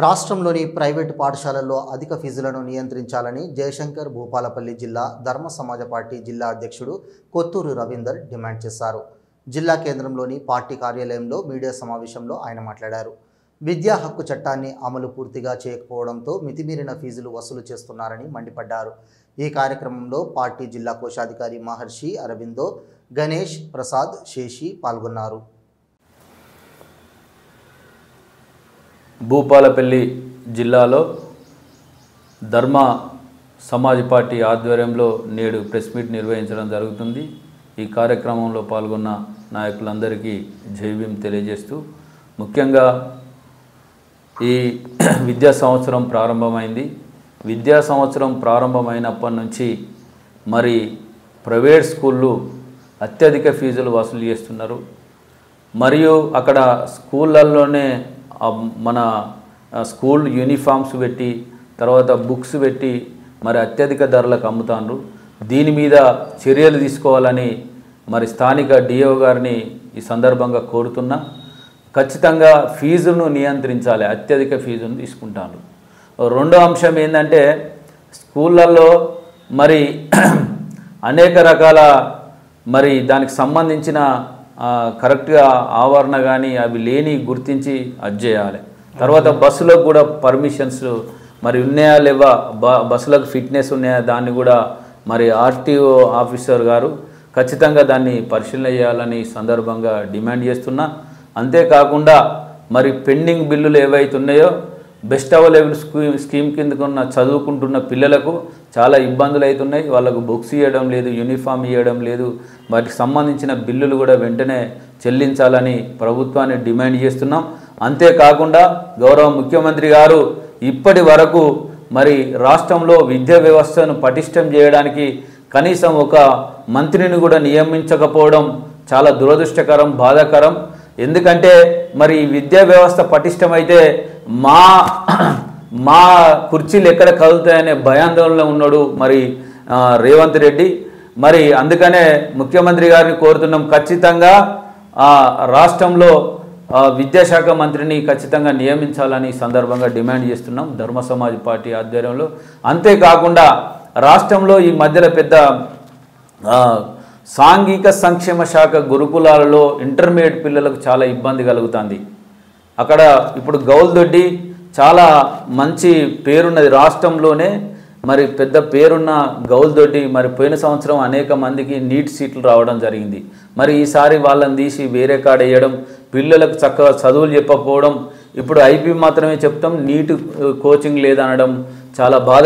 రాష్ట్రంలోని ప్రైవేటు పాఠశాలల్లో అధిక ఫీజులను నియంత్రించాలని జయశంకర్ భూపాలపల్లి జిల్లా ధర్మ సమాజ పార్టీ జిల్లా అధ్యక్షుడు కొత్తూరు రవీందర్ డిమాండ్ చేశారు. జిల్లా కేంద్రంలోని పార్టీ కార్యాలయంలో మీడియా సమావేశంలో ఆయన మాట్లాడారు. విద్యా హక్కు చట్టాన్ని అమలు పూర్తిగా చేయకపోవడంతో మితిమీరిన ఫీజులు వసూలు చేస్తున్నారని మండిపడ్డారు. ఈ కార్యక్రమంలో పార్టీ జిల్లా కోశాధికారి మహర్షి అరవిందో, గణేష్, ప్రసాద్, శేషి పాల్గొన్నారు. భూపాలపల్లి జిల్లాలో ధర్మ సమాజ్ పార్టీ ఆధ్వర్యంలో నేడు ప్రెస్ మీట్ నిర్వహించడం జరుగుతుంది. ఈ కార్యక్రమంలో పాల్గొన్న నాయకులందరికీ జై భీమ్ తెలియజేస్తూ, ముఖ్యంగా ఈ విద్యా సంవత్సరం ప్రారంభమైంది. విద్యా సంవత్సరం ప్రారంభమైనప్పటి నుంచి మరి ప్రైవేట్ స్కూళ్ళు అత్యధిక ఫీజులు వసూలు చేస్తున్నారు. మరియు అక్కడ స్కూళ్ళల్లోనే మన స్కూల్ యూనిఫామ్స్ పెట్టి, తర్వాత బుక్స్ పెట్టి మరి అత్యధిక ధరలకు అమ్ముతాండ్రు. దీని మీద చర్యలు తీసుకోవాలని మరి స్థానిక డిఓ గారిని ఈ సందర్భంగా కోరుతున్నా. ఖచ్చితంగా ఫీజును నియంత్రించాలి, అత్యధిక ఫీజును తీసుకుంటాను. రెండో అంశం ఏంటంటే, స్కూళ్ళల్లో మరి అనేక రకాల మరి దానికి సంబంధించిన కరెక్ట్గా ఆవరణ కానీ అవి లేని గుర్తించి అది చేయాలి. తర్వాత బస్సులకు కూడా పర్మిషన్స్ మరి ఉన్నాయా లేవా, బస్సులకు ఫిట్నెస్ ఉన్నాయా, దాన్ని కూడా మరి ఆర్టీఓ ఆఫీసర్ గారు ఖచ్చితంగా దాన్ని పరిశీలన చేయాలని సందర్భంగా డిమాండ్ చేస్తున్నా. అంతేకాకుండా మరి పెండింగ్ బిల్లులు ఏవైతే ఉన్నాయో బెస్ట్ అవైలబుల్ స్కీమ్ కిందకున్న చదువుకుంటున్న పిల్లలకు చాలా ఇబ్బందులు అవుతున్నాయి. వాళ్ళకు బుక్స్ ఇవ్వడం లేదు, యూనిఫామ్ ఇవ్వడం లేదు. వాటికి సంబంధించిన బిల్లులు కూడా వెంటనే చెల్లించాలని ప్రభుత్వాన్ని డిమాండ్ చేస్తున్నాం. అంతేకాకుండా గౌరవ ముఖ్యమంత్రి గారు ఇప్పటి వరకు మరి రాష్ట్రంలో విద్యా వ్యవస్థను పటిష్టం చేయడానికి కనీసం ఒక మంత్రిని కూడా నియమించకపోవడం చాలా దురదృష్టకరం, బాధాకరం. ఎందుకంటే మరి విద్యా వ్యవస్థ పటిష్టమైతే మా కుర్చీలు ఎక్కడ కదులుతాయనే భయాందోళనలో ఉన్నాడు మరి రేవంత్ రెడ్డి. మరి అందుకనే ముఖ్యమంత్రి గారిని కోరుతున్నాం, ఖచ్చితంగా రాష్ట్రంలో విద్యాశాఖ మంత్రిని ఖచ్చితంగా నియమించాలని సందర్భంగా డిమాండ్ చేస్తున్నాం ధర్మ సమాజ్ పార్టీ ఆధ్వర్యంలో. అంతేకాకుండా రాష్ట్రంలో ఈ మధ్యలో పెద్ద సాంఘిక సంక్షేమ శాఖ గురుకులాలలో ఇంటర్మీడియట్ పిల్లలకు చాలా ఇబ్బంది కలుగుతుంది. అక్కడ ఇప్పుడు గౌల్దొడ్డి చాలా మంచి పేరున్నది, రాష్ట్రంలోనే మరి పెద్ద పేరున్న గౌల్దొడ్డి మరి పోయిన సంవత్సరం అనేక మందికి నీట్ సీట్లు రావడం జరిగింది. మరి ఈసారి వాళ్ళని తీసి వేరే కాడ వేయడం, పిల్లలకు చక్కగా చదువులు చెప్పకపోవడం, ఇప్పుడు ఐపీ మాత్రమే చెప్తాం, నీట్ కోచింగ్ లేదనడం చాలా బాధ